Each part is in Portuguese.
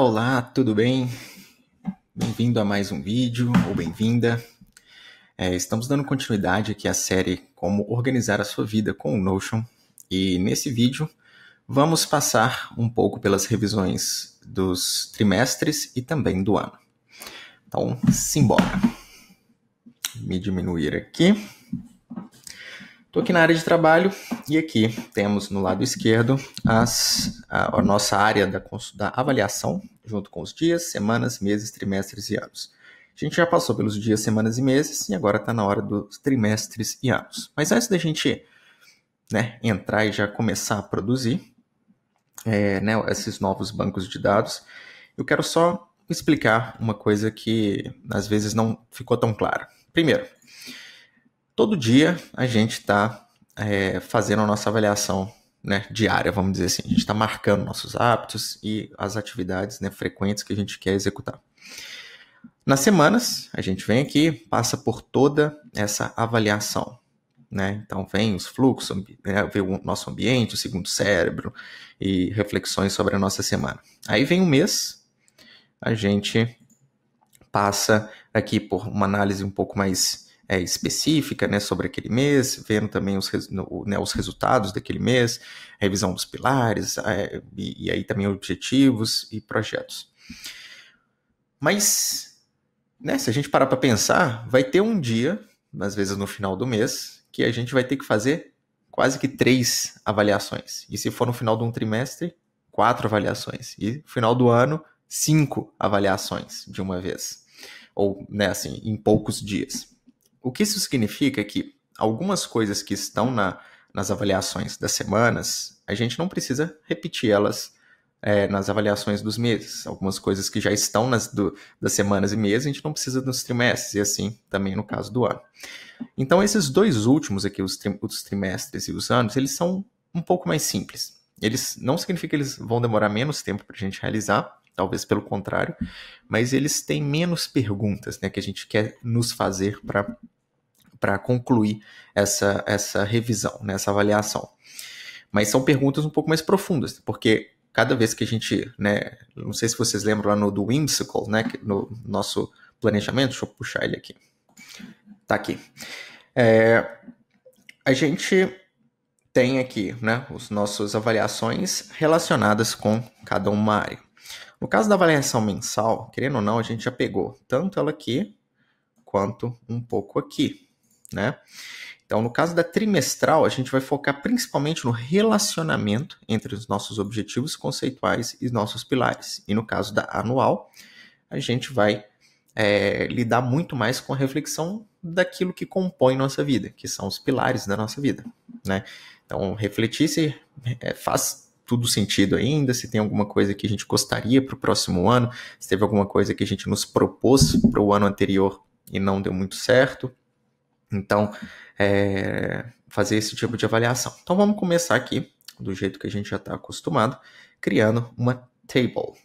Olá, tudo bem? Bem-vindo a mais um vídeo, ou bem-vinda. Estamos dando continuidade aqui à série Como Organizar a Sua Vida com o Notion. E nesse vídeo vamos passar um pouco pelas revisões dos trimestres e também do ano. Então, simbora. Me diminuir aqui. Estou aqui na área de trabalho e aqui temos no lado esquerdo a nossa área da avaliação, junto com os dias, semanas, meses, trimestres e anos. A gente já passou pelos dias, semanas e meses e agora está na hora dos trimestres e anos. Mas antes da gente entrar e já começar a produzir esses novos bancos de dados, eu quero só explicar uma coisa que às vezes não ficou tão clara. Primeiro, todo dia a gente está fazendo a nossa avaliação diária, vamos dizer assim. A gente está marcando nossos hábitos e as atividades frequentes que a gente quer executar. Nas semanas, a gente vem aqui, passa por toda essa avaliação. Então, vem os fluxos, vê o nosso ambiente, o segundo cérebro e reflexões sobre a nossa semana. Aí vem o mês, a gente passa aqui por uma análise um pouco mais específica sobre aquele mês, vendo também os resultados daquele mês, revisão dos pilares, e aí também objetivos e projetos. Mas, se a gente parar para pensar, vai ter um dia, às vezes no final do mês, que a gente vai ter que fazer quase que 3 avaliações. E se for no final de um trimestre, 4 avaliações. E no final do ano, 5 avaliações de uma vez. Ou, em poucos dias. O que isso significa é que algumas coisas que estão nas avaliações das semanas, a gente não precisa repetir elas nas avaliações dos meses. Algumas coisas que já estão das semanas e meses, a gente não precisa dos trimestres, e assim também no caso do ano. Então, esses dois últimos aqui, os trimestres e os anos, eles são um pouco mais simples. Eles não significa que eles vão demorar menos tempo para a gente realizar, talvez pelo contrário, mas eles têm menos perguntas que a gente quer nos fazer para concluir essa revisão, essa avaliação. Mas são perguntas um pouco mais profundas, porque cada vez que a gente, não sei se vocês lembram lá do Whimsical, no nosso planejamento, deixa eu puxar ele aqui. Tá aqui. A gente tem aqui as nossas avaliações relacionadas com cada uma área. No caso da avaliação mensal, querendo ou não, a gente já pegou tanto ela aqui, quanto um pouco aqui, Então, no caso da trimestral, a gente vai focar principalmente no relacionamento entre os nossos objetivos conceituais e nossos pilares. E no caso da anual, a gente vai lidar muito mais com a reflexão daquilo que compõe nossa vida, que são os pilares da nossa vida, Então, refletir se faz tudo sentido ainda, se tem alguma coisa que a gente gostaria para o próximo ano, se teve alguma coisa que a gente nos propôs para o ano anterior e não deu muito certo. Então, fazer esse tipo de avaliação. Então, vamos começar aqui, do jeito que a gente já está acostumado, criando uma table.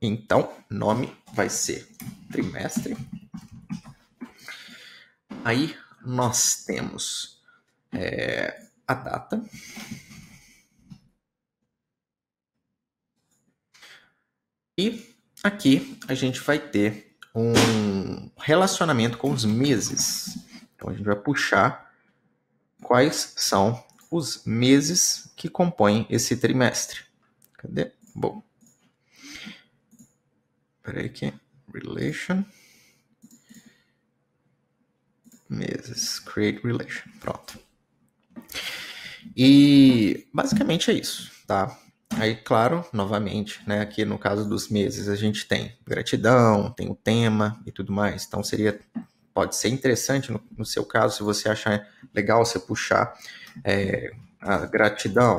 Então, nome vai ser trimestre. Aí, nós temos a data. E aqui a gente vai ter um relacionamento com os meses. Então, a gente vai puxar quais são os meses que compõem esse trimestre. Cadê? Bom. Espera aí aqui. Relation. Meses. Create relation. Pronto. E basicamente é isso, tá? Aí, claro, novamente, aqui no caso dos meses a gente tem gratidão, tem o tema e tudo mais. Então pode ser interessante no seu caso, se você achar legal você puxar a gratidão,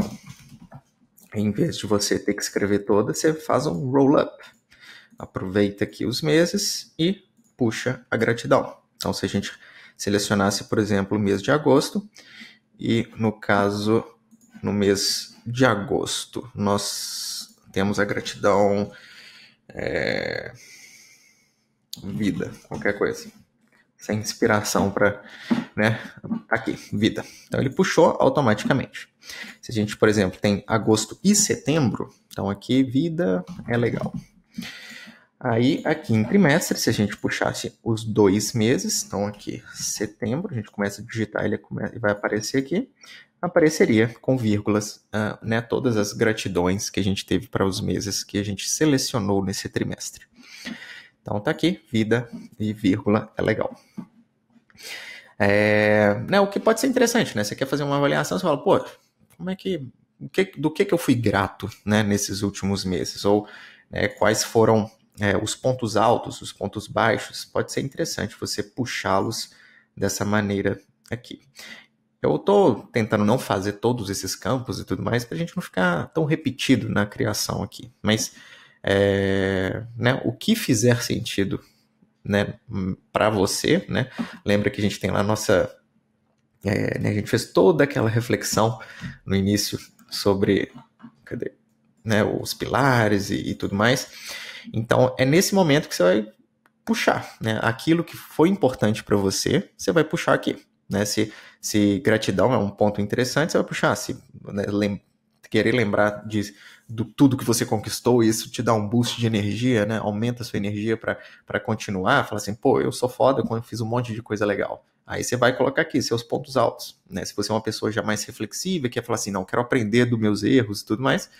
em vez de você ter que escrever toda, você faz um roll-up. Aproveita aqui os meses e puxa a gratidão. Então, se a gente selecionasse, por exemplo, o mês de agosto, e no caso, no mês de agosto, nós temos a gratidão vida, qualquer coisa. Sem inspiração para, aqui, vida. Então, ele puxou automaticamente. Se a gente, por exemplo, tem agosto e setembro, então aqui vida é legal. Aí, aqui em trimestre, se a gente puxasse os 2 meses, então aqui, setembro, a gente começa a digitar, ele vai aparecer aqui, apareceria com vírgulas, né, todas as gratidões que a gente teve para os meses que a gente selecionou nesse trimestre. Então tá aqui, vida e vírgula é legal. Né, o que pode ser interessante, né? Você quer fazer uma avaliação, você fala, pô, do que eu fui grato, né, nesses últimos meses? Ou quais foram os pontos altos, os pontos baixos? Pode ser interessante você puxá-los dessa maneira aqui. Eu estou tentando não fazer todos esses campos e tudo mais para a gente não ficar tão repetido na criação aqui. Mas né, o que fizer sentido, né, para você, né? Lembra que a gente tem lá a nossa... né, a gente fez toda aquela reflexão no início sobre né, os pilares e tudo mais. Então, é nesse momento que você vai puxar, né? Aquilo que foi importante para você, você vai puxar aqui. Né? Se gratidão é um ponto interessante, você vai puxar. Se querer lembrar de tudo que você conquistou, isso te dá um boost de energia, né? Aumenta a sua energia para continuar. Fala assim, pô, eu sou foda quando eu fiz um monte de coisa legal. Aí você vai colocar aqui seus pontos altos. Né? Se você é uma pessoa já mais reflexiva, que quer falar assim, não, quero aprender dos meus erros e tudo mais,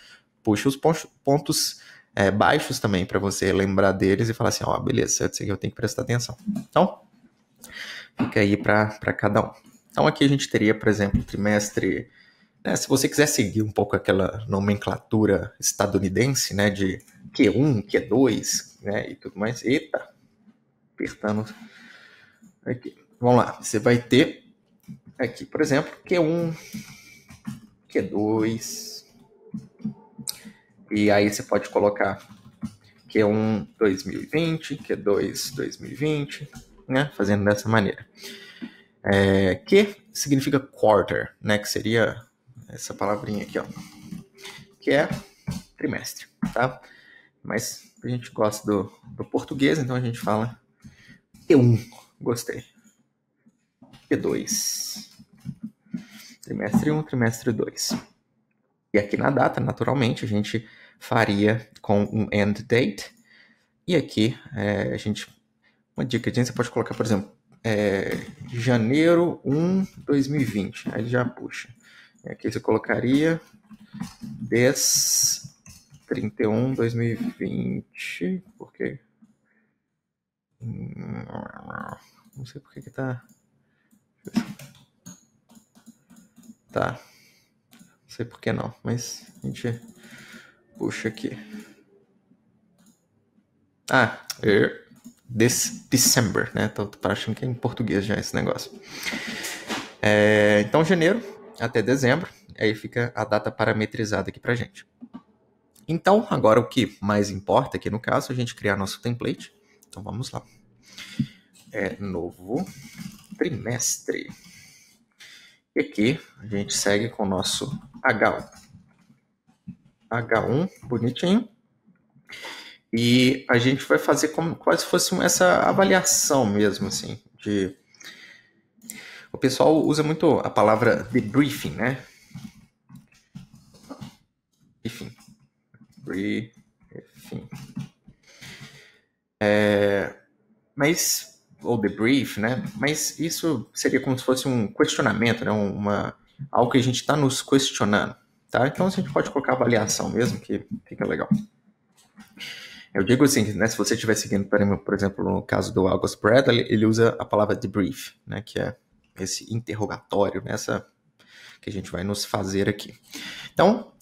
puxa os pontos baixos também para você lembrar deles e falar assim, ó, beleza, isso aqui eu tenho que prestar atenção. Então, fica aí para cada um. Então aqui a gente teria, por exemplo, trimestre... Né, se você quiser seguir um pouco aquela nomenclatura estadunidense, né, de Q1, Q2, né, e tudo mais. Eita, apertando aqui. Vamos lá, você vai ter aqui, por exemplo, Q1, Q2, e aí você pode colocar Q1 2020, Q2 2020, né, fazendo dessa maneira. Q significa quarter, né, que seria essa palavrinha aqui, ó, que é trimestre, tá? Mas a gente gosta do português, então a gente fala Q1, gostei. Q2, trimestre 1, trimestre 2. E aqui na data, naturalmente, a gente faria com um end date. E aqui, uma dica, você pode colocar, por exemplo, janeiro 1, 2020. Aí ele já puxa. E aqui você colocaria 10, 31, 2020. Por quê? Não sei por que tá... Tá. Não sei por que não, mas a gente puxa aqui. December, né? Tô achando que é em português já esse negócio. Então, janeiro até dezembro, aí fica a data parametrizada aqui pra gente. Então, agora o que mais importa aqui no caso, a gente criar nosso template. Então, vamos lá. Novo trimestre. E aqui a gente segue com o nosso H1 bonitinho. E a gente vai fazer como se fosse essa avaliação mesmo, assim, de... O pessoal usa muito a palavra debriefing, né? Enfim. Briefing. Ou debrief, né? Mas isso seria como se fosse um questionamento, né? Algo que a gente está nos questionando, tá? Então a gente pode colocar avaliação mesmo, que fica legal. Eu digo assim, né? Se você estiver seguindo, por exemplo, no caso do August Bradley, ele usa a palavra debrief, né? Que é esse interrogatório, nessa que a gente vai nos fazer aqui. Então,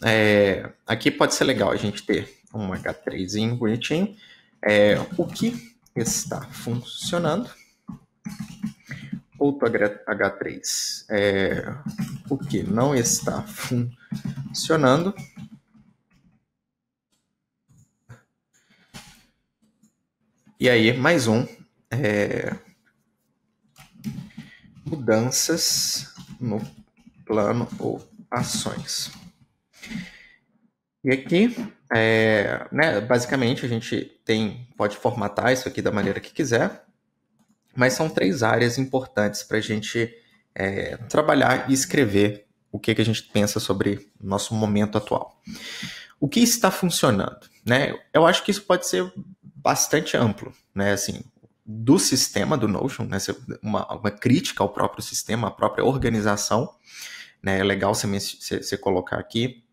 aqui pode ser legal a gente ter um H3zinho bonitinho. O que está funcionando? Outro H3. O que não está funcionando? E aí, mais um. Mudanças no plano ou ações. E aqui, né, basicamente, a gente pode formatar isso aqui da maneira que quiser, mas são 3 áreas importantes para a gente trabalhar e escrever o que a gente pensa sobre o nosso momento atual. O que está funcionando? Né? Eu acho que isso pode ser bastante amplo, né? Assim, do sistema do Notion, né? Uma crítica ao próprio sistema, à própria organização, né? É legal você colocar aqui.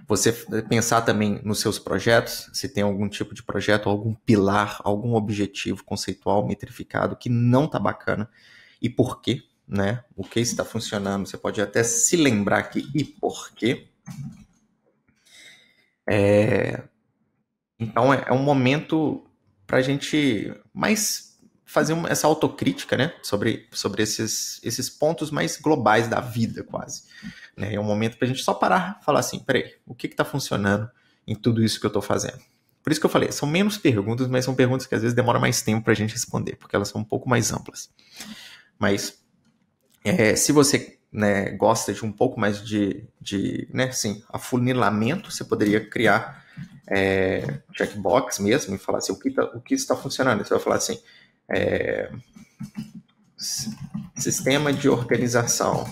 Você pensar também nos seus projetos, se tem algum tipo de projeto, algum pilar, algum objetivo conceitual metrificado que não está bacana e por quê, né? O que está funcionando, você pode até se lembrar aqui e por quê. Então é um momento para a gente mais fazer essa autocrítica, né? Sobre esses pontos mais globais da vida, quase. Né? É um momento para a gente só parar e falar assim, peraí, o que está funcionando em tudo isso que eu estou fazendo? Por isso que eu falei, são menos perguntas, mas são perguntas que às vezes demoram mais tempo para a gente responder, porque elas são um pouco mais amplas. Mas se você, né, gosta de um pouco mais de né, assim, afunilamento, você poderia criar checkbox mesmo e falar assim, o que está funcionando? Você vai falar assim, sistema de organização,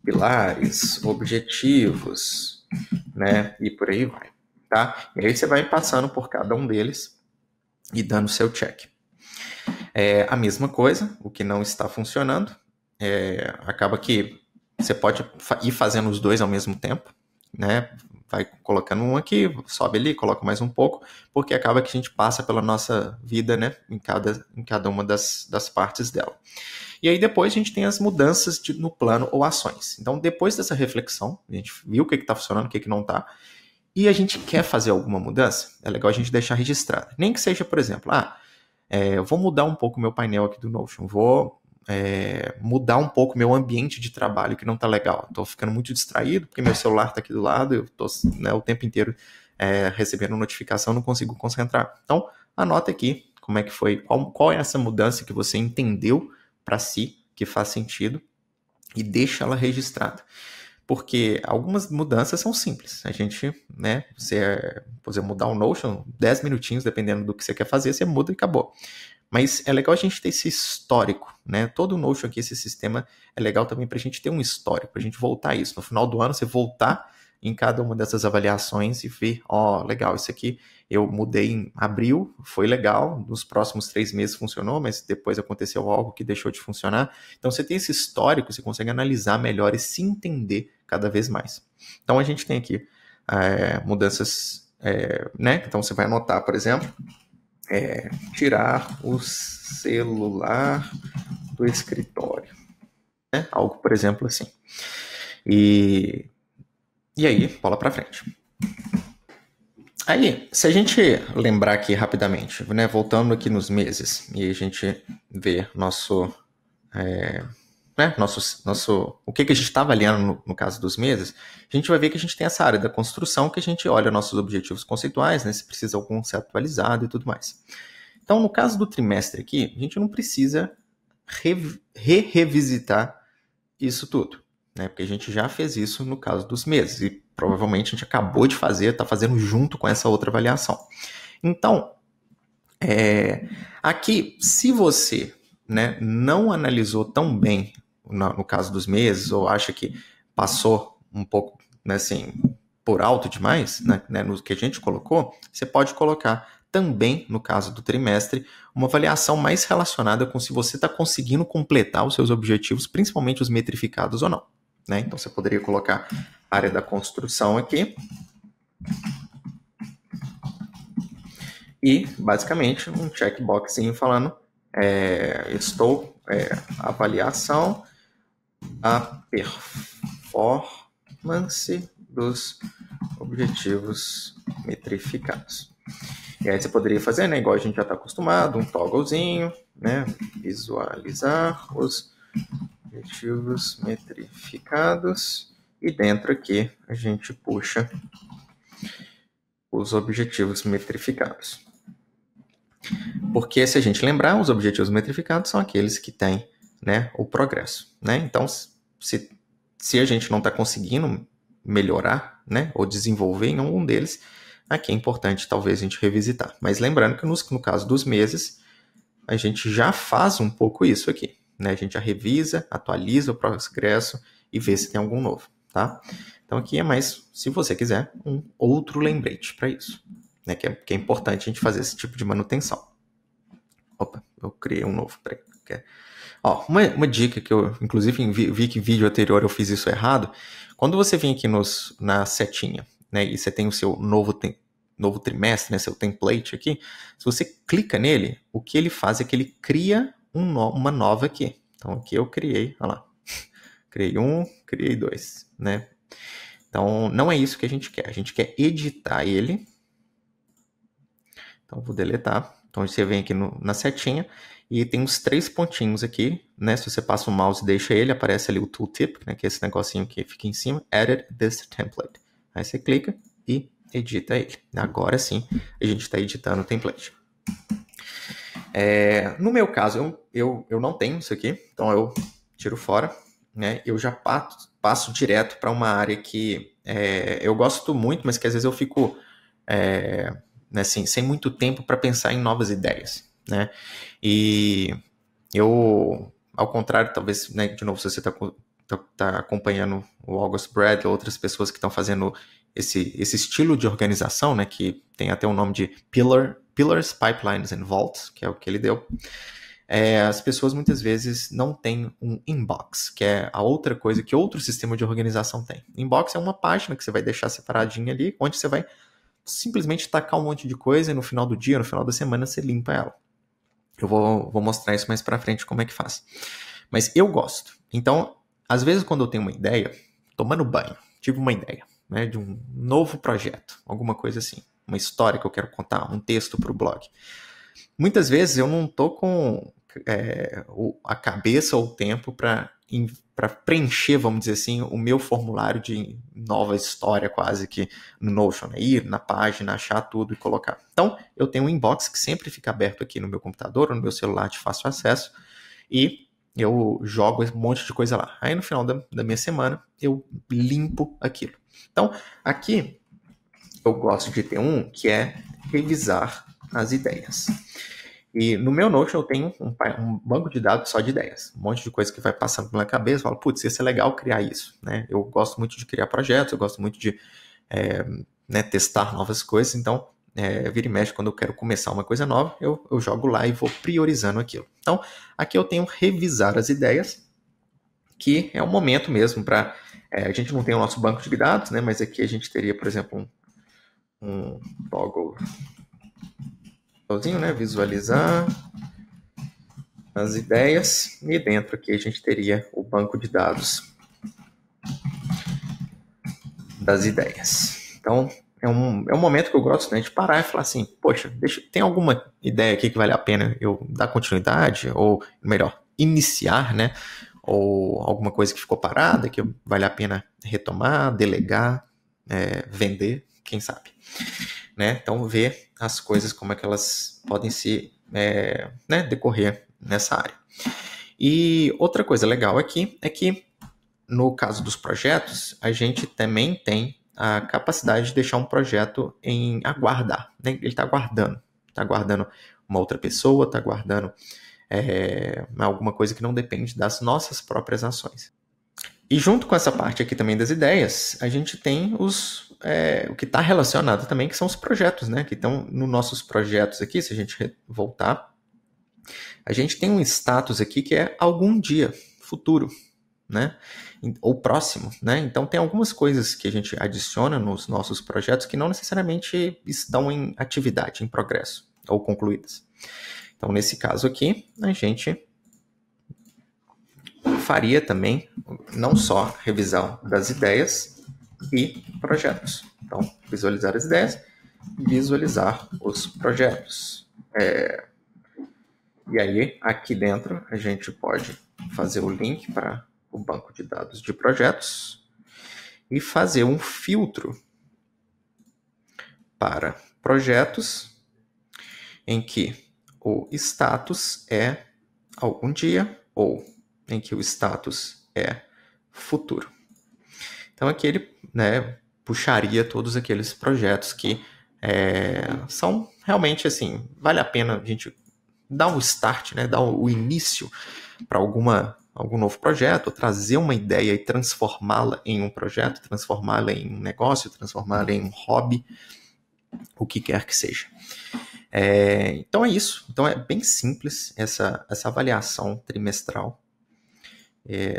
pilares, objetivos, né, e por aí vai, tá? E aí você vai passando por cada um deles e dando seu check. A mesma coisa, o que não está funcionando, acaba que você pode ir fazendo os dois ao mesmo tempo, né? Vai colocando um aqui, sobe ali, coloca mais um pouco, porque acaba que a gente passa pela nossa vida, né? Em cada uma das partes dela. E aí depois a gente tem as mudanças no plano ou ações. Então, depois dessa reflexão, a gente viu o que está funcionando, o que não está, e a gente quer fazer alguma mudança, é legal a gente deixar registrado. Nem que seja, por exemplo, eu vou mudar um pouco o meu painel aqui do Notion, vou mudar um pouco meu ambiente de trabalho que não está legal. Estou ficando muito distraído porque meu celular está aqui do lado, eu estou, né, o tempo inteiro recebendo notificação, não consigo concentrar. Então, anota aqui como é que foi, qual é essa mudança que você entendeu para si, que faz sentido, e deixa ela registrada. Porque algumas mudanças são simples. A gente, né, você mudar o Notion, 10 minutinhos, dependendo do que você quer fazer, você muda e acabou. Mas é legal a gente ter esse histórico, né? Todo o Notion aqui, esse sistema, é legal também para a gente ter um histórico, para a gente voltar a isso. No final do ano, você voltar em cada uma dessas avaliações e ver, legal, isso aqui eu mudei em abril, foi legal, nos próximos 3 meses funcionou, mas depois aconteceu algo que deixou de funcionar. Então você tem esse histórico, você consegue analisar melhor e se entender cada vez mais. Então a gente tem aqui mudanças, né? Então você vai anotar, por exemplo, tirar o celular do escritório, né? Algo, por exemplo, assim. E aí, bola para frente. Aí, se a gente lembrar aqui rapidamente, né, voltando aqui nos meses, e a gente vê o que a gente está avaliando no caso dos meses, a gente vai ver que a gente tem essa área da construção que a gente olha nossos objetivos conceituais, né, se precisa algum ser atualizado e tudo mais. Então, no caso do trimestre aqui, a gente não precisa revisitar isso tudo, né? Porque a gente já fez isso no caso dos meses e provavelmente a gente acabou de fazer, está fazendo junto com essa outra avaliação. Então, aqui, se você, né, não analisou tão bem no caso dos meses ou acha que passou um pouco, né, assim, por alto demais, né, no que a gente colocou, você pode colocar também, no caso do trimestre, uma avaliação mais relacionada com se você está conseguindo completar os seus objetivos, principalmente os metrificados ou não. Né? Então, você poderia colocar a área da construção aqui. E, basicamente, um checkboxinho falando estou avaliação a performance dos objetivos metrificados. E aí você poderia fazer, né, igual a gente já está acostumado, um togglezinho, né, visualizar os objetivos metrificados e dentro aqui a gente puxa os objetivos metrificados. Porque se a gente lembrar, os objetivos metrificados são aqueles que têm, né, o progresso, né? Então, se a gente não está conseguindo melhorar, né, ou desenvolver em algum deles, aqui é importante talvez a gente revisitar. Mas lembrando que no caso dos meses, a gente já faz um pouco isso aqui, né? A gente já revisa, atualiza o progresso e vê se tem algum novo, tá? Então aqui é mais, se você quiser, um outro lembrete para isso, né? Que é importante a gente fazer esse tipo de manutenção. Opa, eu criei um novo, peraí. Ó, uma dica que eu, inclusive, vi que em vídeo anterior eu fiz isso errado. Quando você vem aqui na setinha, né, e você tem o seu novo trimestre, né, seu template aqui, se você clica nele, o que ele faz é que ele cria uma nova aqui. Então aqui eu criei, olha lá, criei um, criei dois, né? Então não é isso que a gente quer editar ele. Então vou deletar. Então você vem aqui na setinha e tem uns 3 pontinhos aqui, né? Se você passa o mouse e deixa ele, aparece ali o tooltip, né? Que é esse negocinho que fica em cima, Edit this template. Aí você clica e edita ele. Agora sim, a gente está editando o template. No meu caso, eu não tenho isso aqui, então eu tiro fora, né? Eu já passo direto para uma área que eu gosto muito, mas que às vezes eu fico né, assim, sem muito tempo para pensar em novas ideias, né? E eu, ao contrário, talvez, né, de novo, se você tá acompanhando o August Bradley, outras pessoas que estão fazendo esse estilo de organização, né, que tem até o nome de Pillars, Pipelines and Vaults, que é o que ele deu. As pessoas muitas vezes não têm um inbox, que é a outra coisa que outro sistema de organização tem. Inbox é uma página que você vai deixar separadinha ali, onde você vai simplesmente tacar um monte de coisa e no final do dia, no final da semana, você limpa ela. Eu vou mostrar isso mais pra frente como é que faz. Mas eu gosto. Então, às vezes quando eu tenho uma ideia, tomando banho, tive uma ideia, né, de um novo projeto, alguma coisa assim, uma história que eu quero contar, um texto para o blog. Muitas vezes eu não tô com a cabeça ou o tempo para preencher, vamos dizer assim, o meu formulário de nova história quase que no Notion, né? Ir na página, achar tudo e colocar. Então, eu tenho um inbox que sempre fica aberto aqui no meu computador ou no meu celular de fácil acesso e eu jogo um monte de coisa lá. Aí no final da minha semana, eu limpo aquilo. Então, aqui eu gosto de ter um que é revisar as ideias. E no meu Notion eu tenho um banco de dados só de ideias. Um monte de coisa que vai passando pela cabeça. Eu falo, putz, ia ser legal criar isso, né? Eu gosto muito de criar projetos, eu gosto muito de testar novas coisas. Então, vira e mexe, quando eu quero começar uma coisa nova, eu jogo lá e vou priorizando aquilo. Então, aqui eu tenho revisar as ideias, que é um momento mesmo para... a gente não tem o nosso banco de dados, né? Mas aqui a gente teria, por exemplo, um toggle... né? Visualizar as ideias e dentro aqui a gente teria o banco de dados das ideias. Então é um momento que eu gosto, né, de parar e falar assim, poxa, tem alguma ideia aqui que vale a pena eu dar continuidade ou melhor, iniciar, né? Ou alguma coisa que ficou parada que vale a pena retomar, delegar, vender, quem sabe. Né? Então, ver as coisas como é que elas podem se decorrer nessa área. E outra coisa legal aqui é que, no caso dos projetos, a gente também tem a capacidade de deixar um projeto em aguardar. Né? Ele está aguardando uma outra pessoa, está aguardando alguma coisa que não depende das nossas próprias ações. E junto com essa parte aqui também das ideias, a gente tem o que está relacionado também, que são os projetos, né? Que estão nos nossos projetos aqui, se a gente voltar, a gente tem um status aqui que é algum dia, futuro, né? Ou próximo, né? Então tem algumas coisas que a gente adiciona nos nossos projetos que não necessariamente estão em atividade, em progresso, ou concluídas. Então nesse caso aqui, a gente faria também não só revisão das ideias e projetos. Então, visualizar as ideias, visualizar os projetos. E aí, aqui dentro, a gente pode fazer o link para o banco de dados de projetos e fazer um filtro para projetos em que o status é algum dia ou em que o status é futuro. Então aqui ele puxaria todos aqueles projetos que são realmente assim, vale a pena a gente dar um start, né, dar o início para alguma algum novo projeto, ou trazer uma ideia e transformá-la em um projeto, transformá-la em um negócio, transformá-la em um hobby, o que quer que seja. Então é isso. Então é bem simples essa avaliação trimestral.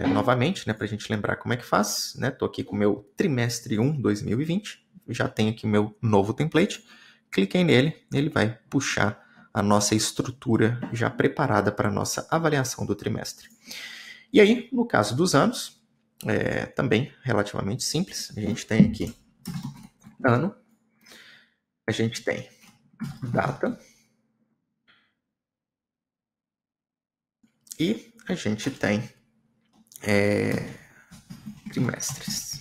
Novamente, né, para a gente lembrar como é que faz, né? Estou aqui com o meu trimestre 1 2020, já tenho aqui o meu novo template, cliquei nele, ele vai puxar a nossa estrutura já preparada para a nossa avaliação do trimestre. E aí, no caso dos anos, também relativamente simples, a gente tem aqui ano, a gente tem data e a gente tem trimestres.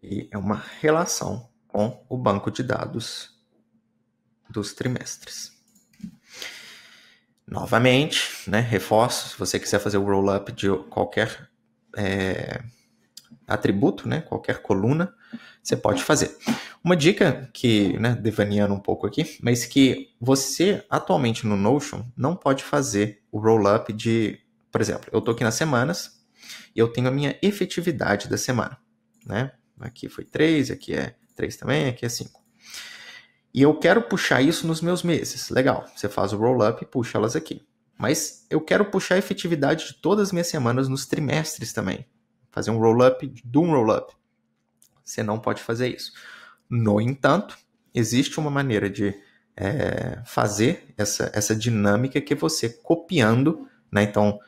E é uma relação com o banco de dados dos trimestres. Novamente, né, reforço, se você quiser fazer o roll-up de qualquer atributo, né, qualquer coluna, você pode fazer. Uma dica que, né, devaneando um pouco aqui, mas que você atualmente no Notion não pode fazer o roll-up de, por exemplo, eu estou aqui nas semanas e eu tenho a minha efetividade da semana, né? Aqui foi 3, aqui é 3 também, aqui é 5. E eu quero puxar isso nos meus meses. Legal, você faz o roll-up e puxa elas aqui. Mas eu quero puxar a efetividade de todas as minhas semanas nos trimestres também. Fazer um roll-up de um roll-up. Você não pode fazer isso. No entanto, existe uma maneira de fazer essa dinâmica que é você copiando, né? Então,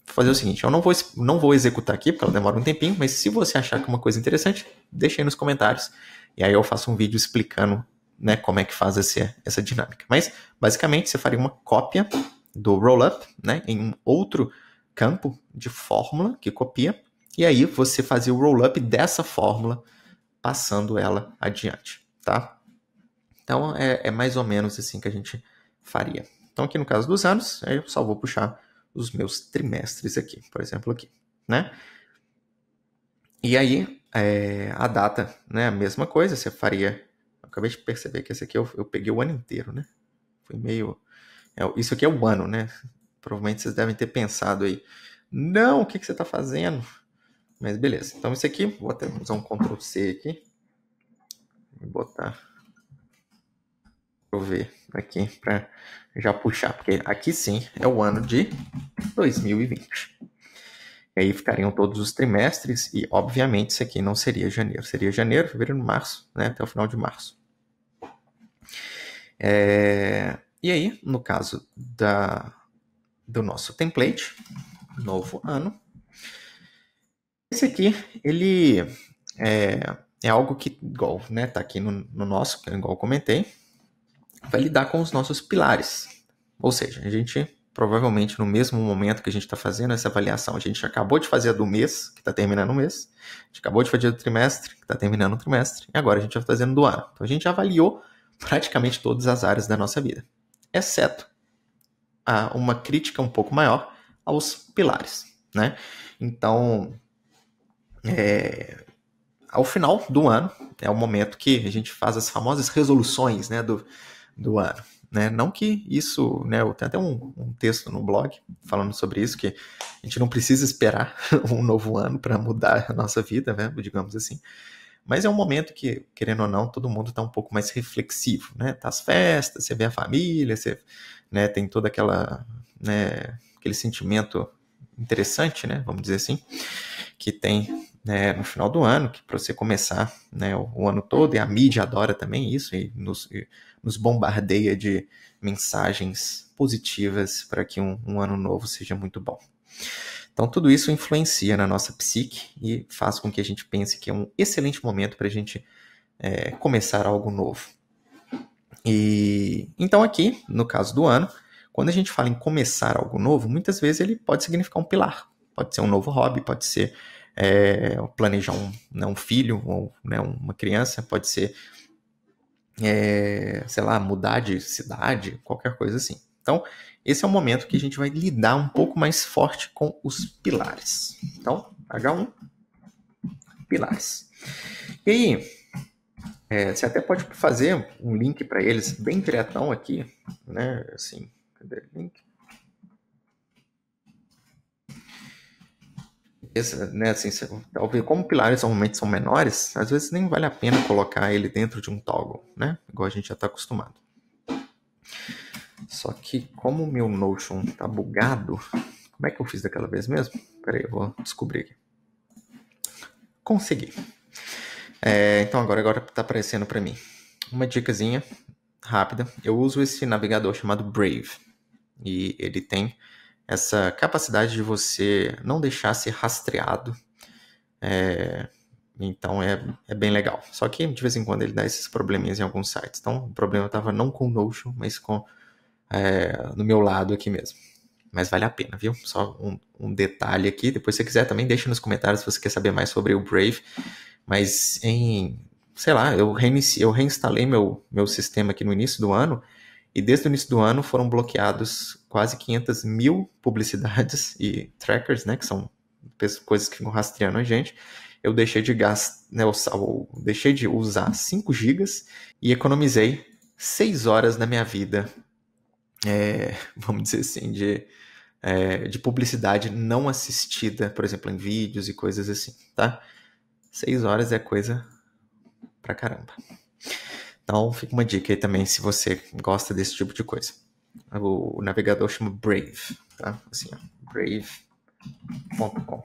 fazer o seguinte, eu não vou executar aqui, porque ela demora um tempinho, mas se você achar que é uma coisa interessante, deixa aí nos comentários. E aí eu faço um vídeo explicando, né, como é que faz essa dinâmica. Mas, basicamente, você faria uma cópia do rollup, né, em um outro campo de fórmula que copia, e aí você fazia o rollup dessa fórmula, passando ela adiante, tá? Então, é mais ou menos assim que a gente faria. Então, aqui no caso dos anos, eu só vou puxar os meus trimestres aqui, por exemplo, aqui, né? E aí, a data, né, a mesma coisa, você faria... Eu acabei de perceber que esse aqui eu peguei o ano inteiro, né? Foi meio... isso aqui é o ano, né? Provavelmente vocês devem ter pensado aí, não, o que você está fazendo? Mas beleza, então isso aqui, vou até usar um Ctrl C aqui, vou botar, vou ver aqui para já puxar, porque aqui sim é o ano de 2020. E aí ficariam todos os trimestres e, obviamente, isso aqui não seria janeiro. Seria janeiro, fevereiro, março, né? Até o final de março. E aí, no caso do nosso template, novo ano, esse aqui, ele é algo que, igual, né? Tá aqui no nosso, que igual eu comentei, vai lidar com os nossos pilares. Ou seja, a gente... provavelmente no mesmo momento que a gente está fazendo essa avaliação, a gente acabou de fazer a do mês, que está terminando o mês, a gente acabou de fazer a do trimestre, que está terminando o trimestre, e agora a gente vai fazendo do ano. Então a gente avaliou praticamente todas as áreas da nossa vida, exceto uma crítica um pouco maior aos pilares, né? Então, ao final do ano, é o momento que a gente faz as famosas resoluções, né, do ano. Né? Não que isso, né, eu tenho até um texto no blog falando sobre isso, que a gente não precisa esperar um novo ano para mudar a nossa vida, né, digamos assim. Mas é um momento que, querendo ou não, todo mundo está um pouco mais reflexivo, né? Tá as festas, você vê a família, você, né, tem toda aquele sentimento interessante, né, vamos dizer assim, que tem, né, no final do ano, que para você começar, né, o ano todo, e a mídia adora também isso, e nos bombardeia de mensagens positivas para que um ano novo seja muito bom. Então, tudo isso influencia na nossa psique e faz com que a gente pense que é um excelente momento para a gente começar algo novo. E então, aqui, no caso do ano, quando a gente fala em começar algo novo, muitas vezes ele pode significar um pilar. Pode ser um novo hobby, pode ser planejar um filho ou, né, uma criança, pode ser, sei lá, mudar de cidade, qualquer coisa assim. Então, esse é o momento que a gente vai lidar um pouco mais forte com os pilares. Então, H1, pilares. E aí, você até pode fazer um link para eles bem diretão aqui, né? Assim, Cadê o link? Né, assim, talvez como pilares normalmente são menores, às vezes nem vale a pena colocar ele dentro de um toggle, né? Igual a gente já está acostumado. Só que como o meu Notion tá bugado, como é que eu fiz daquela vez mesmo? Peraí, eu vou descobrir aqui. Consegui. Então agora tá aparecendo para mim. Uma dicasinha rápida. Eu uso esse navegador chamado Brave. E ele tem essa capacidade de você não deixar ser rastreado. Então é bem legal. Só que de vez em quando ele dá esses probleminhas em alguns sites. Então o problema estava não com o Notion, mas no meu lado aqui mesmo. Mas vale a pena, viu? Só um detalhe aqui. Depois, se você quiser, também deixa nos comentários se você quer saber mais sobre o Brave. Mas sei lá, eu reinstalei meu sistema aqui no início do ano. E desde o início do ano foram bloqueados quase 500 mil publicidades e trackers, né? Que são coisas que ficam rastreando a gente. Eu deixei de gastar, né, eu deixei de usar 5 gigas e economizei 6 horas da minha vida, vamos dizer assim, de publicidade não assistida, por exemplo, em vídeos e coisas assim, tá? 6 horas é coisa pra caramba. Então fica uma dica aí também se você gosta desse tipo de coisa. O navegador chama Brave, tá? Assim, ó, brave.com.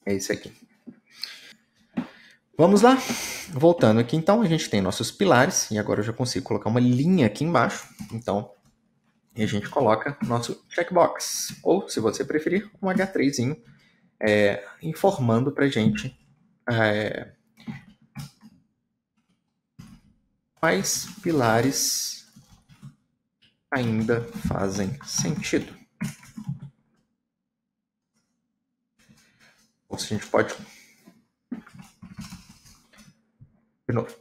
É isso aqui. Vamos lá? Voltando aqui, então, a gente tem nossos pilares, e agora eu já consigo colocar uma linha aqui embaixo. Então, a gente coloca nosso checkbox, ou, se você preferir, um H3zinho, informando pra gente quais pilares ainda fazem sentido. Ou se a gente pode... De novo.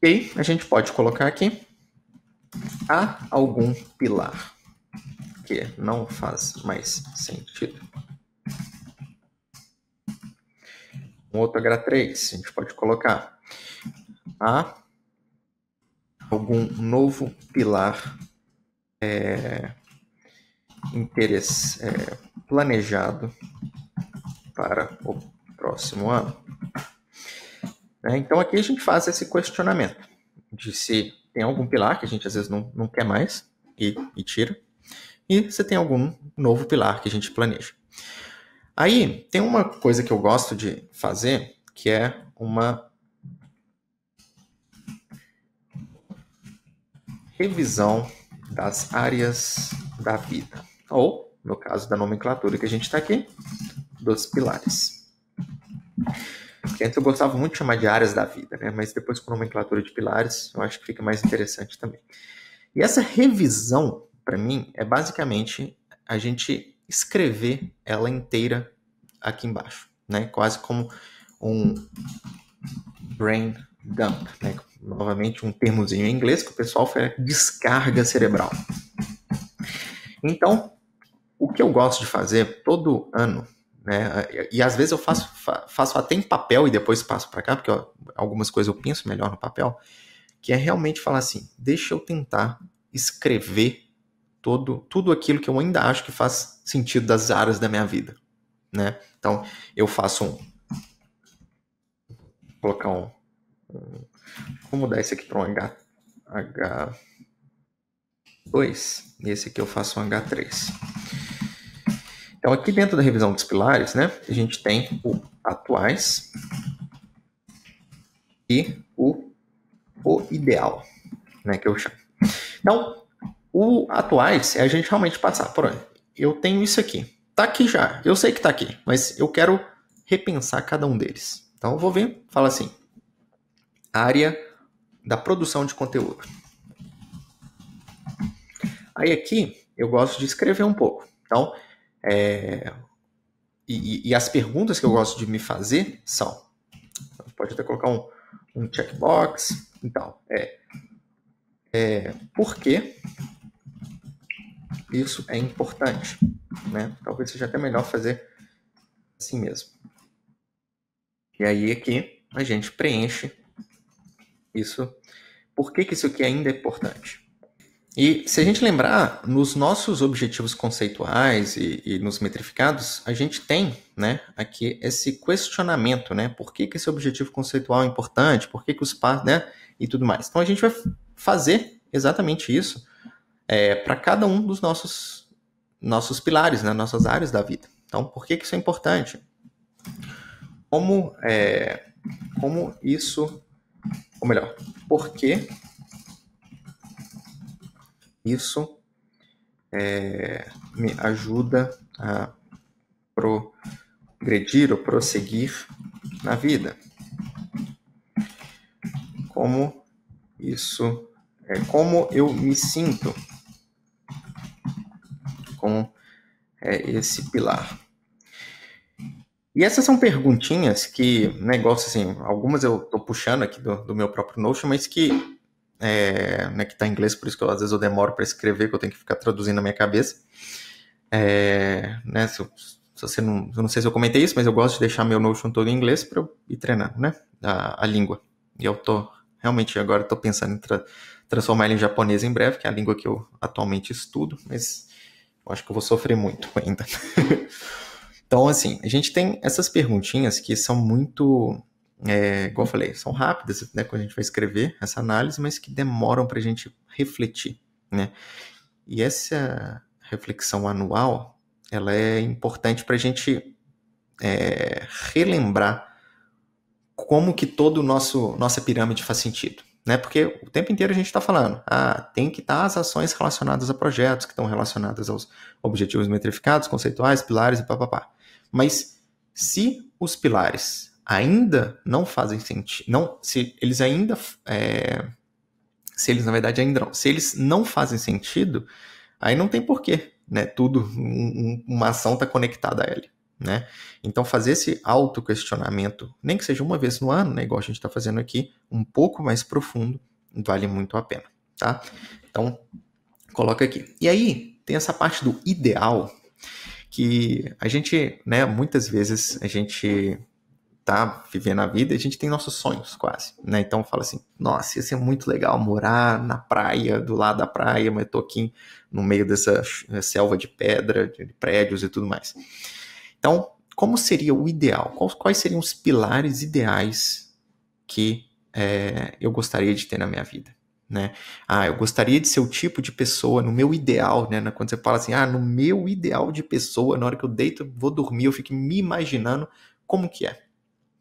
E aí, a gente pode colocar aqui: há algum pilar que não faz mais sentido? Um outro H3, a gente pode colocar: há algum novo pilar planejado para o próximo ano? Então aqui a gente faz esse questionamento de se tem algum pilar que a gente às vezes não quer mais e tira, e se tem algum novo pilar que a gente planeja. Aí tem uma coisa que eu gosto de fazer, que é uma revisão das áreas da vida, ou, no caso da nomenclatura que a gente está aqui, dos pilares. Que antes eu gostava muito de chamar de áreas da vida, né? Mas depois com nomenclatura de pilares, eu acho que fica mais interessante também. E essa revisão, para mim, é basicamente a gente escrever ela inteira aqui embaixo, né? Quase como um brain dump, né? Novamente um termozinho em inglês que o pessoal fala descarga cerebral. Então, o que eu gosto de fazer todo ano, né? E às vezes eu faço até em papel e depois passo para cá, porque algumas coisas eu penso melhor no papel, que é realmente falar assim: deixa eu tentar escrever tudo aquilo que eu ainda acho que faz sentido das áreas da minha vida, né? Então, eu faço colocar vou mudar esse aqui para um H2, e esse aqui eu faço um H3. Então, aqui dentro da revisão dos pilares, né, a gente tem o atuais e o ideal, né, que eu chamo. Então, o atuais é a gente realmente passar por onde eu tenho isso aqui. Tá aqui já, eu sei que tá aqui, mas eu quero repensar cada um deles. Então, eu vou ver, fala assim: área da produção de conteúdo. Aí aqui eu gosto de escrever um pouco. Então, e as perguntas que eu gosto de me fazer são, pode até colocar um checkbox. Então, por que isso é importante? Né? Talvez seja até melhor fazer assim mesmo. E aí aqui a gente preenche isso. Por que isso aqui ainda é importante? E se a gente lembrar, nos nossos objetivos conceituais e nos metrificados, a gente tem, né, aqui esse questionamento, né, por que esse objetivo conceitual é importante, por que os passos, né, e tudo mais. Então a gente vai fazer exatamente isso para cada um dos nossos pilares, né, nossas áreas da vida. Então, por que isso é importante? Como isso, ou melhor, por que isso me ajuda a progredir ou prosseguir na vida? Como isso como eu me sinto com esse pilar. E essas são perguntinhas que, negócio assim, algumas eu tô puxando aqui do meu próprio Notion, mas que né, que tá em inglês, por isso que às vezes eu demoro para escrever, que eu tenho que ficar traduzindo na minha cabeça. Né, se você não, eu não sei se eu comentei isso, mas eu gosto de deixar meu Notion todo em inglês para eu ir treinando, né, a língua. E eu tô realmente agora tô pensando em transformar ele em japonês em breve, que é a língua que eu atualmente estudo, mas eu acho que eu vou sofrer muito ainda. Então, assim, a gente tem essas perguntinhas que são muito, igual eu falei, são rápidas, né, quando a gente vai escrever essa análise, mas que demoram para a gente refletir, né? E essa reflexão anual, ela é importante para a gente relembrar como que todo nossa pirâmide faz sentido, né? Porque o tempo inteiro a gente está falando, tem que estar as ações relacionadas a projetos, que estão relacionadas aos objetivos metrificados, conceituais, pilares e papapá. Mas se os pilares ainda não fazem sentido, se eles na verdade ainda não, se eles não fazem sentido, aí não tem porquê, né? Uma ação está conectada a ele. Né? Então fazer esse autoquestionamento, nem que seja uma vez no ano, né, igual a gente está fazendo aqui, um pouco mais profundo, vale muito a pena, tá? Então, coloca aqui. E aí, tem essa parte do ideal, que a gente, né, muitas vezes a gente tá vivendo a vida e a gente tem nossos sonhos quase, né? Então fala assim, nossa, ia ser muito legal morar na praia, do lado da praia, mas eu tô aqui no meio dessa selva de pedra, de prédios e tudo mais. Então, como seria o ideal? Quais seriam os pilares ideais que eu gostaria de ter na minha vida? Né? Eu gostaria de ser o tipo de pessoa, no meu ideal, né? Quando você fala assim, no meu ideal de pessoa, na hora que eu deito, vou dormir, eu fico me imaginando como que é.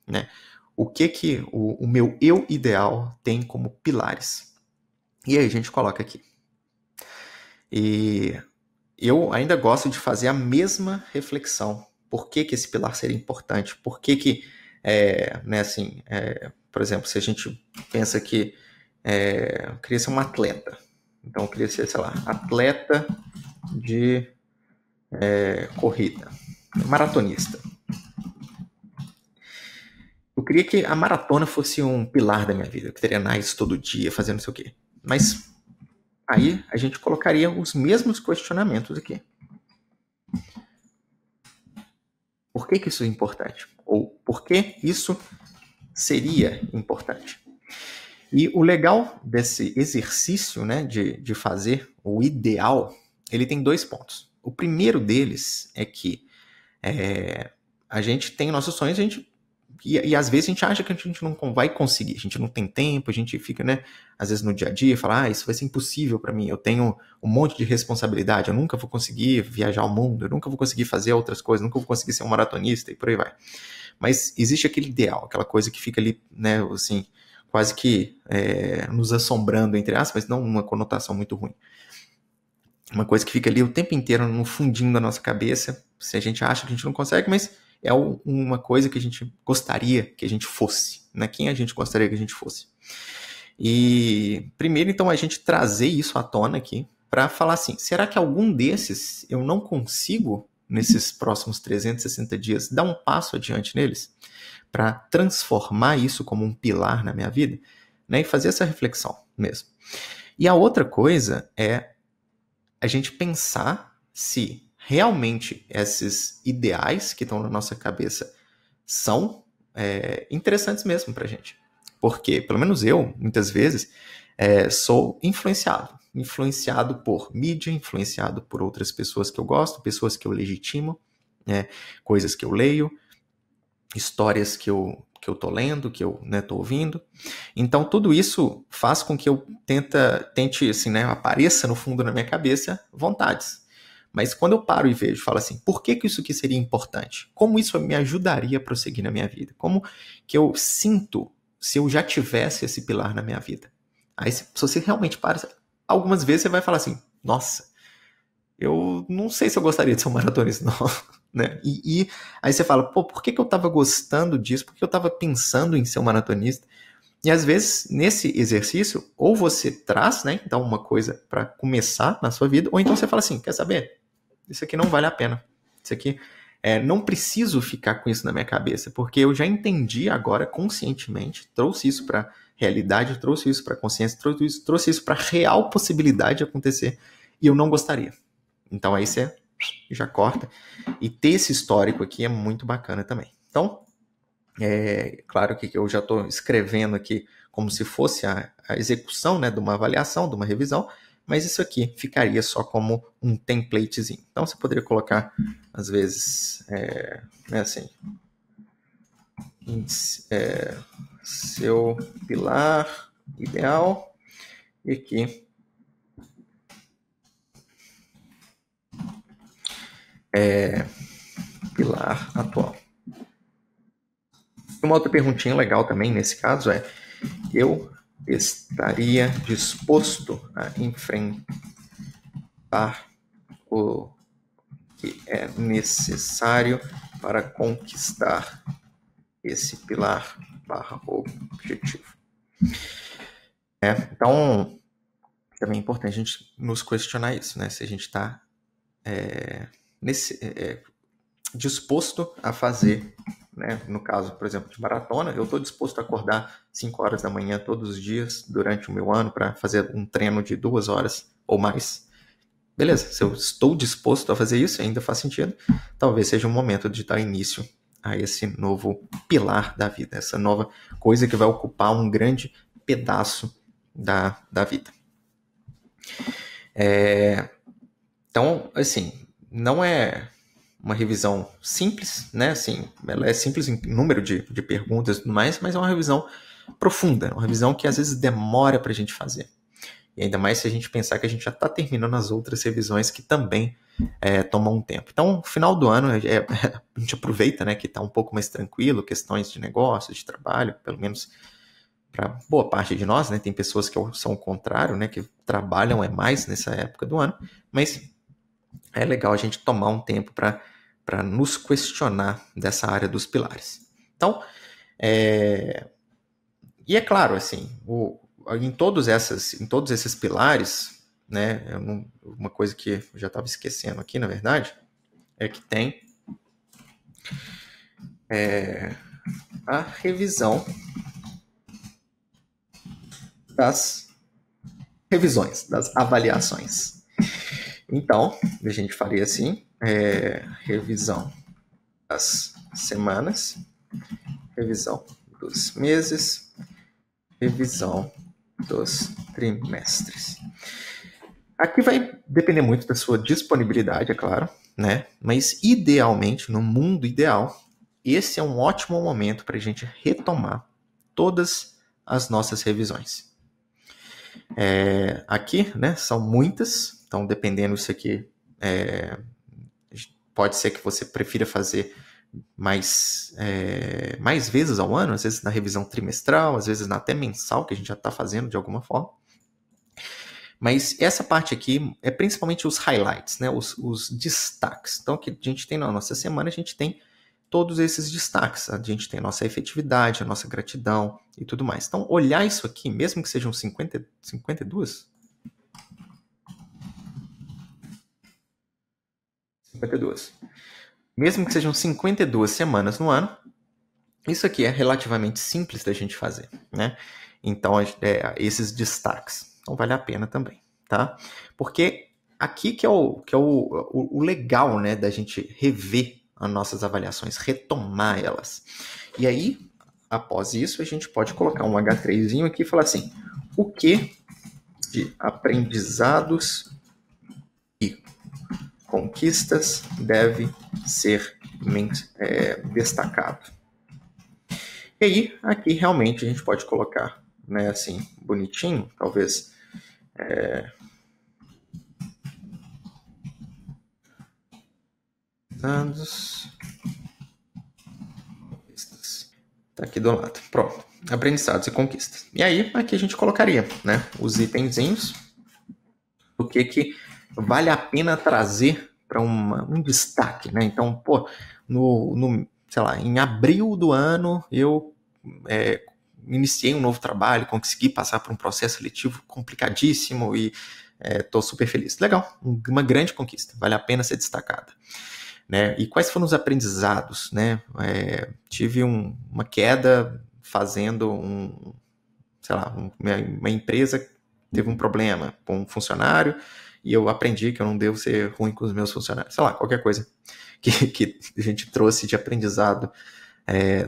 Né? O que o meu eu ideal tem como pilares? E aí a gente coloca aqui. E eu ainda gosto de fazer a mesma reflexão. Por que esse pilar seria importante? Por que né, assim, por exemplo, se a gente pensa que eu queria ser um atleta, então eu queria ser, sei lá, atleta de corrida, maratonista. Eu queria que a maratona fosse um pilar da minha vida, eu treinasse isso todo dia, fazendo não sei o quê. Mas aí a gente colocaria os mesmos questionamentos aqui. Por que isso é importante? Ou por que isso seria importante? E o legal desse exercício, né, de fazer o ideal, ele tem 2 pontos. O primeiro deles é que a gente tem nossos sonhos, e às vezes a gente acha que a gente não vai conseguir, a gente não tem tempo, a gente fica, né, às vezes no dia a dia, fala, isso vai ser impossível para mim, eu tenho um monte de responsabilidade, eu nunca vou conseguir viajar ao mundo, eu nunca vou conseguir fazer outras coisas, nunca vou conseguir ser um maratonista e por aí vai. Mas existe aquele ideal, aquela coisa que fica ali, né, assim, quase que nos assombrando, entre aspas, mas não uma conotação muito ruim. Uma coisa que fica ali o tempo inteiro no fundinho da nossa cabeça, se a gente acha que a gente não consegue, mas é uma coisa que a gente gostaria que a gente fosse, né? Quem a gente gostaria que a gente fosse. E primeiro, então, a gente trazer isso à tona aqui para falar assim, será que algum desses eu não consigo, nesses próximos 360 dias, dar um passo adiante neles? Para transformar isso como um pilar na minha vida? Né? E fazer essa reflexão mesmo. E a outra coisa é a gente pensar se realmente esses ideais que estão na nossa cabeça são interessantes mesmo pra gente. Porque, pelo menos eu, muitas vezes, sou influenciado. influenciado por mídia, influenciado por outras pessoas que eu gosto, pessoas que eu legitimo, né, coisas que eu leio, histórias que eu tô lendo, que eu tô ouvindo. Então, tudo isso faz com que eu tente, assim, né, apareça no fundo da minha cabeça vontades. Mas quando eu paro e vejo, falo assim, por que isso aqui seria importante? Como isso me ajudaria a prosseguir na minha vida? Como que eu sinto se eu já tivesse esse pilar na minha vida? Aí, se você realmente para, algumas vezes você vai falar assim, nossa, eu não sei se eu gostaria de ser um maratonista, não. Né? E aí você fala, pô, por que eu tava gostando disso? Por que eu tava pensando em ser um maratonista? E às vezes, nesse exercício, ou você traz, né, então uma coisa para começar na sua vida, ou então você fala assim, quer saber? Isso aqui não vale a pena. Isso aqui, não preciso ficar com isso na minha cabeça, porque eu já entendi agora conscientemente, trouxe isso para realidade, trouxe isso para consciência, trouxe isso para real possibilidade de acontecer, e eu não gostaria. Então aí você já corta. E ter esse histórico aqui é muito bacana também. Então, claro que eu já estou escrevendo aqui como se fosse a execução, né, de uma avaliação, de uma revisão, mas isso aqui ficaria só como um templatezinho. Então você poderia colocar, às vezes, né, assim, seu pilar ideal, e aqui pilar atual. Uma outra perguntinha legal também nesse caso é: eu estaria disposto a enfrentar o que é necessário para conquistar esse pilar / objetivo? Então, também é importante a gente nos questionar isso, né? Se a gente está disposto a fazer, né? No caso, por exemplo, de maratona, eu estou disposto a acordar 5 horas da manhã todos os dias durante o meu ano para fazer um treino de 2 horas ou mais. Beleza, se eu estou disposto a fazer isso, ainda faz sentido, talvez seja um momento de dar início a esse novo pilar da vida, essa nova coisa que vai ocupar um grande pedaço da vida. Então, assim, não é uma revisão simples, né? Assim, ela é simples em número de perguntas e tudo mais, mas é uma revisão profunda, uma revisão que às vezes demora para a gente fazer. E ainda mais se a gente pensar que a gente já está terminando as outras revisões que também tomam um tempo. Então, no final do ano, a gente aproveita, né, que está um pouco mais tranquilo, questões de negócio, de trabalho, pelo menos para boa parte de nós, né? Tem pessoas que são o contrário, né, que trabalham mais nessa época do ano, mas é legal a gente tomar um tempo para nos questionar dessa área dos pilares. Então, e é claro, assim, em todos esses pilares, né, uma coisa que eu já estava esquecendo aqui, na verdade, é que tem a revisão das revisões, das avaliações. Então, a gente faria assim, revisão das semanas, revisão dos meses, revisão dos trimestres. Aqui vai depender muito da sua disponibilidade, é claro, né? Mas idealmente, no mundo ideal, esse é um ótimo momento para a gente retomar todas as nossas revisões. Aqui, né, são muitas, então dependendo disso aqui, pode ser que você prefira fazer mais vezes ao ano, às vezes na revisão trimestral, às vezes até mensal, que a gente já está fazendo de alguma forma. Mas essa parte aqui é principalmente os highlights, né, os destaques. Então, que a gente tem na nossa semana, a gente tem todos esses destaques. A gente tem a nossa efetividade, a nossa gratidão e tudo mais. Então, olhar isso aqui, mesmo que sejam 52, mesmo que sejam 52 semanas no ano, isso aqui é relativamente simples da gente fazer, né? Então, esses destaques. Então, vale a pena também, tá? Porque aqui que é o legal, né, da gente rever as nossas avaliações, retomar elas. E aí, após isso, a gente pode colocar um H3zinho aqui e falar assim, o que de aprendizados e conquistas deve ser destacado. E aí, aqui realmente a gente pode colocar, né, assim, bonitinho, talvez dados. Tá aqui do lado. Pronto. Aprendizados e conquistas. E aí, aqui a gente colocaria, né, os itenzinhos, o que vale a pena trazer para um destaque, né? Então, pô, sei lá, em abril do ano eu iniciei um novo trabalho, consegui passar por um processo seletivo complicadíssimo e estou super feliz. Legal, uma grande conquista, vale a pena ser destacada. Né? E quais foram os aprendizados? Né? Tive uma queda fazendo uma empresa teve um problema com um funcionário e eu aprendi que eu não devo ser ruim com os meus funcionários. Sei lá, qualquer coisa que a gente trouxe de aprendizado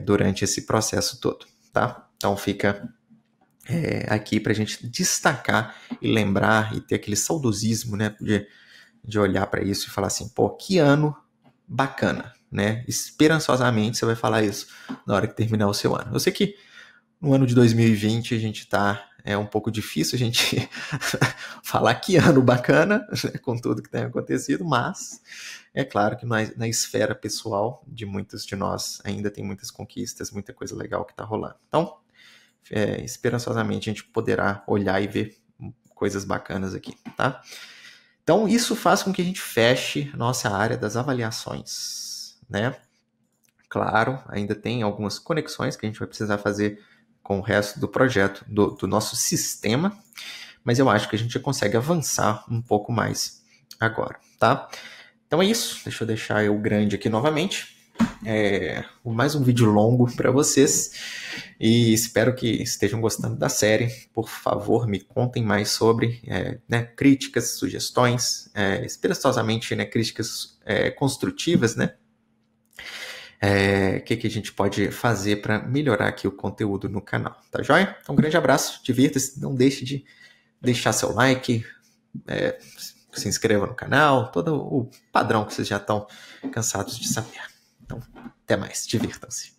durante esse processo todo, tá? Então fica aqui para a gente destacar e lembrar e ter aquele saudosismo, né, de olhar para isso e falar assim, pô, que ano bacana, né? Esperançosamente você vai falar isso na hora que terminar o seu ano. Eu sei que no ano de 2020 a gente é um pouco difícil a gente falar que ano bacana, né, com tudo que tem acontecido, mas é claro que na esfera pessoal de muitos de nós ainda tem muitas conquistas, muita coisa legal que está rolando. Então, esperançosamente a gente poderá olhar e ver coisas bacanas aqui, tá? Então, isso faz com que a gente feche nossa área das avaliações, né? Claro, ainda tem algumas conexões que a gente vai precisar fazer com o resto do projeto, do nosso sistema, mas eu acho que a gente já consegue avançar um pouco mais agora, tá? Então é isso, deixa eu deixar eu grande aqui novamente. Mais um vídeo longo para vocês e espero que estejam gostando da série. Por favor, me contem mais sobre críticas, sugestões, esperançosamente, né, críticas construtivas, né? Que a gente pode fazer para melhorar aqui o conteúdo no canal, tá joia? Então, um grande abraço, divirta-se, não deixe de deixar seu like, se inscreva no canal, todo o padrão que vocês já estão cansados de saber. Então, até mais, divirtam-se.